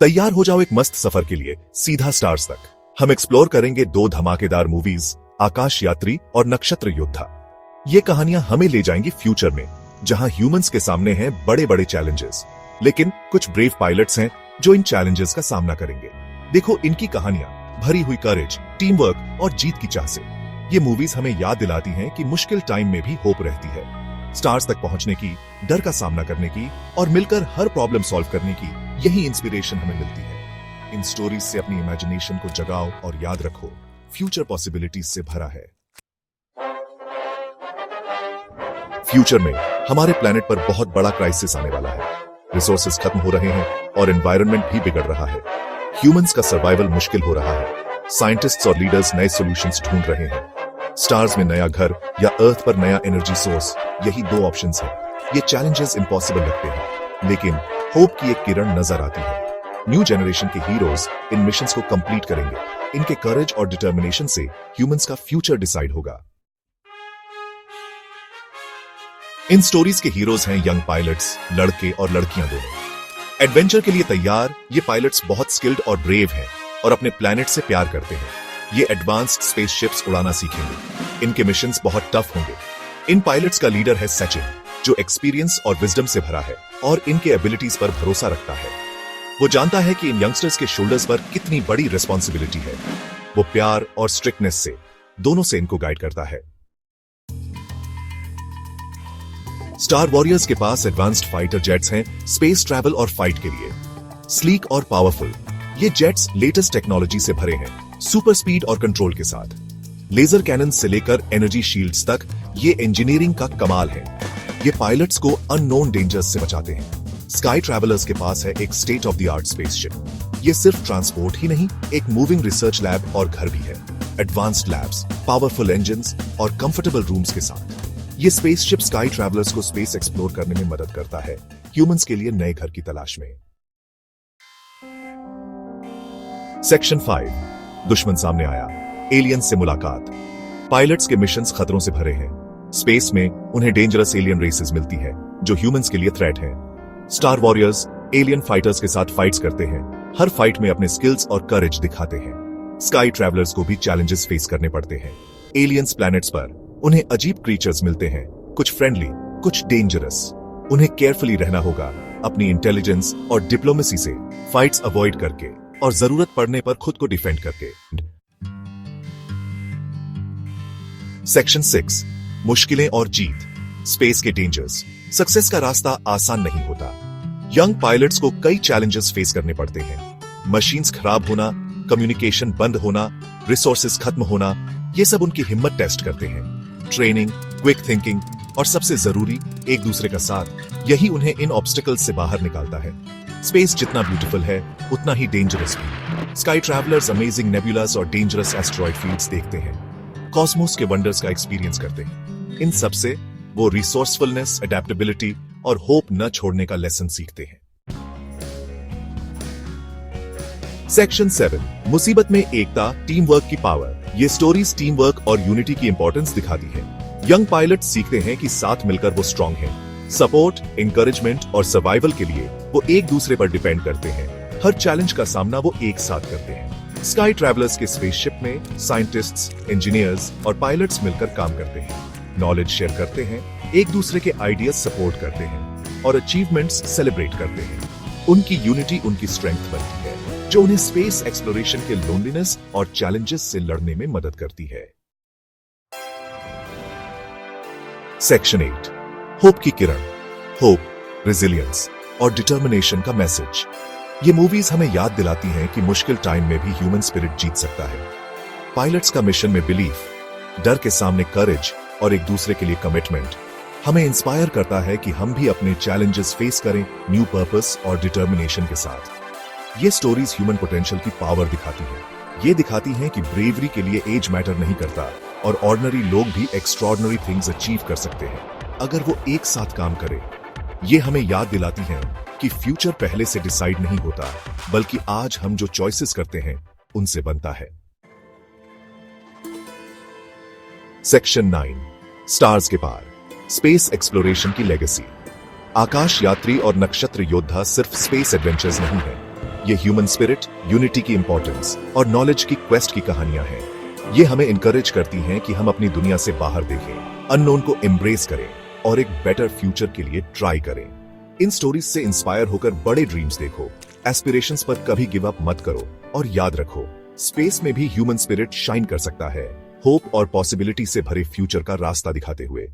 तैयार हो जाओ एक मस्त सफर के लिए सीधा स्टार्स तक। हम एक्सप्लोर करेंगे दो धमाकेदार मूवीज, आकाश यात्री और नक्षत्र योद्धा। ये कहानियां हमें ले जाएंगी फ्यूचर में, जहां ह्यूमंस के सामने हैं बड़े बड़े चैलेंजेस, लेकिन कुछ ब्रेव पायलट्स हैं जो इन चैलेंजेस का सामना करेंगे। देखो इनकी कहानियां भरी हुई करेज, टीम वर्क और जीत की चाह से। ये मूवीज हमें याद दिलाती हैं कि मुश्किल टाइम में भी होप रहती है। स्टार्स तक पहुंचने की, डर का सामना करने की और मिलकर हर प्रॉब्लम सॉल्व करने की यही इंस्पिरेशन हमें मिलती है। इन स्टोरीज से अपनी इमेजिनेशन को जगाओ और याद रखो, फ्यूचर पॉसिबिलिटीज से भरा है। फ्यूचर में हमारे प्लेनेट पर बहुत बड़ा क्राइसिस आने वाला है। रिसोर्सेज खत्म हो रहे हैं और एनवायरनमेंट भी बिगड़ रहा है। ह्यूमंस का सर्वाइवल मुश्किल हो रहा है। साइंटिस्ट्स और लीडर्स नए सॉल्यूशंस ढूंढ रहे हैं। स्टार्स में नया घर या अर्थ पर नया एनर्जी सोर्स, यही दो ऑप्शंस हैं। ये चैलेंजेस इम्पॉसिबल लगते हैं, लेकिन होप की एक किरण नजर आती है। न्यू जनरेशन के हीरोज इन मिशंस को कंप्लीट करेंगे। इनके करेज और डिटर्मिनेशन से ह्यूमंस का फ्यूचर डिसाइड होगा। इन स्टोरीज के हीरोज हैं यंग पायलट्स, लड़के और लड़कियां दोनों। एडवेंचर के लिए तैयार, ये पायलट्स बहुत स्किल्ड और ब्रेव हैं और अपने प्लेनेट से प्यार करते हैं। ये एडवांस्ड स्पेसशिप्स उड़ाना सीखेंगे। इनके मिशंस बहुत टफ होंगे। इन पायलट्स का लीडर है सचिन, जो एक्सपीरियंस और विजडम से भरा है और इनके एबिलिटीज पर भरोसा रखता है। वो जानता है कि इन यंगस्टर्स के शोल्डर्स पर कितनी बड़ी रिस्पॉन्सिबिलिटी है। वो प्यार और स्ट्रिक्टनेस से, दोनों से इनको गाइड करता है। स्टार वॉरियर्स के पास एडवांस्ड फाइटर जेट्स हैं स्पेस ट्रैवल और फाइट के लिए। स्लीक और पावरफुल, ये जेट्स लेटेस्ट टेक्नोलॉजी से भरे हैं, सुपर स्पीड और कंट्रोल के साथ। लेजर कैनन से लेकर एनर्जी शील्ड्स तक, ये इंजीनियरिंग का कमाल है। ये पायलट्स को अननोन डेंजर्स से बचाते हैं। स्काई ट्रैवलर्स के पास है एक state of the art spaceship. ये सिर्फ ट्रांसपोर्ट ही नहीं, एक मूविंग रिसर्च लैब और घर भी है। एडवांस्ड लैब्स, पावरफुल इंजन्स और कंफर्टेबल रूम्स के साथ ये स्पेसशिप स्काई ट्रैवलर्स को स्पेस एक्सप्लोर करने में मदद करता है, ह्यूमंस के लिए नए घर की तलाश में। सेक्शन 5, दुश्मन सामने आया, एलियन से मुलाकात। पायलट्स के मिशंस खतरों से भरे हैं। स्पेस में उन्हें डेंजरस एलियन रेसेस मिलती है जो ह्यूमंस के लिए थ्रेट है। स्टार वॉरियर्स एलियन फाइटर्स के साथ फाइट्स करते हैं। हर फाइट में अपने स्किल्स और करेज दिखाते हैं। स्काई ट्रैवलर्स को भी चैलेंजेस फेस करने पड़ते हैं। एलियंस प्लैनेट्स पर उन्हें अजीब क्रीचर्स मिलते हैं, कुछ फ्रेंडली, कुछ डेंजरस। उन्हें केयरफुली रहना होगा, अपनी इंटेलिजेंस और डिप्लोमेसी से फाइट्स अवॉइड करके और जरूरत पड़ने पर खुद को डिफेंड करके। सेक्शन 6, मुश्किलें और जीत, स्पेस के डेंजर्स। सक्सेस का रास्ता आसान नहीं होता। यंग पायलट्स को कई चैलेंजेस फेस करने पड़ते हैं। मशीन्स खराब होना, कम्युनिकेशन बंद होना, रिसोर्सेज खत्म होना, ये सब उनकी हिम्मत टेस्ट करते हैं। ट्रेनिंग, क्विक थिंकिंग और सबसे जरूरी एक दूसरे का साथ, यही उन्हें इन ऑब्स्टिकल्स से बाहर निकालता है। स्पेस जितना ब्यूटीफुल है उतना ही डेंजरस भी। स्काई ट्रैवलर्स अमेजिंग नेबुलास और डेंजरस एस्ट्रॉइड फील्ड्स देखते हैं, कॉस्मोस के वंडर्स का एक्सपीरियंस करते हैं। इन सब से वो रिसोर्सफुलनेस, अडेप्टेबिलिटी और होप न छोड़ने का लेसन सीखते हैं। सेक्शन 7, मुसीबत में एकता, टीम वर्क की पावर। ये स्टोरीज टीम वर्क और यूनिटी की इंपॉर्टेंस दिखाती है। यंग पायलट सीखते हैं कि साथ मिलकर वो स्ट्रांग हैं। सपोर्ट, इंकरेजमेंट और सर्वाइवल के लिए वो एक दूसरे पर डिपेंड करते हैं। हर चैलेंज का सामना वो एक साथ करते हैं। स्काई ट्रैवलर्स के स्पेसशिप में साइंटिस्ट्स, इंजीनियर्स और पायलट्स मिलकर काम करते हैं। नॉलेज शेयर करते हैं, एक दूसरे के आइडियाज सपोर्ट करते हैं और अचीवमेंट्स सेलिब्रेट करते हैं। उनकी यूनिटी उनकी स्ट्रेंथ बनती है, जो उन्हें स्पेस एक्सप्लोरेशन के लोनलीनेस और चैलेंजेस से लड़ने में मदद करती है। सेक्शन 8, होप की किरण। होप, रेजिलियंस और डिटर्मिनेशन का मैसेज। ये मूवीज हमें याद दिलाती हैं कि मुश्किल टाइम में भी ह्यूमन स्पिरिट जीत सकता है। पायलट्स का मिशन में बिलीफ, डर के सामने करेज और एक दूसरे के लिए कमिटमेंट हमें इंस्पायर करता है कि हम भी अपने चैलेंजेस फेस करें न्यू पर्पस और डिटर्मिनेशन के साथ। ये स्टोरीज ह्यूमन पोटेंशियल की पावर दिखाती हैं। ये दिखाती हैं कि ब्रेवरी के लिए एज मैटर नहीं करता और ऑर्डिनरी लोग भी एक्स्ट्रॉर्डिनरी थिंग्स अचीव कर सकते हैं अगर वो एक साथ काम करें। ये हमें याद दिलाती हैं कि फ्यूचर पहले से डिसाइड नहीं होता, बल्कि आज हम जो चॉइसेस करते हैं उनसे बनता है। सेक्शन 9, स्टार्स के पार, स्पेस एक्सप्लोरेशन की लेगेसी। आकाश यात्री और नक्षत्र योद्धा सिर्फ स्पेस एडवेंचर्स नहीं है, ये ह्यूमन स्पिरिट, यूनिटी की इंपॉर्टेंस और नॉलेज की क्वेस्ट की कहानियां हैं। ये हमें इनकरेज करती हैं कि हम अपनी दुनिया से बाहर देखें, अननोन को एम्ब्रेस करें और एक बेटर फ्यूचर के लिए ट्राई करें। इन स्टोरीज से इंस्पायर होकर बड़े ड्रीम्स देखो, एस्पिरेशंस पर कभी गिव अप मत करो और याद रखो, स्पेस में भी ह्यूमन स्पिरिट शाइन कर सकता है, होप और पॉसिबिलिटी से भरे फ्यूचर का रास्ता दिखाते हुए।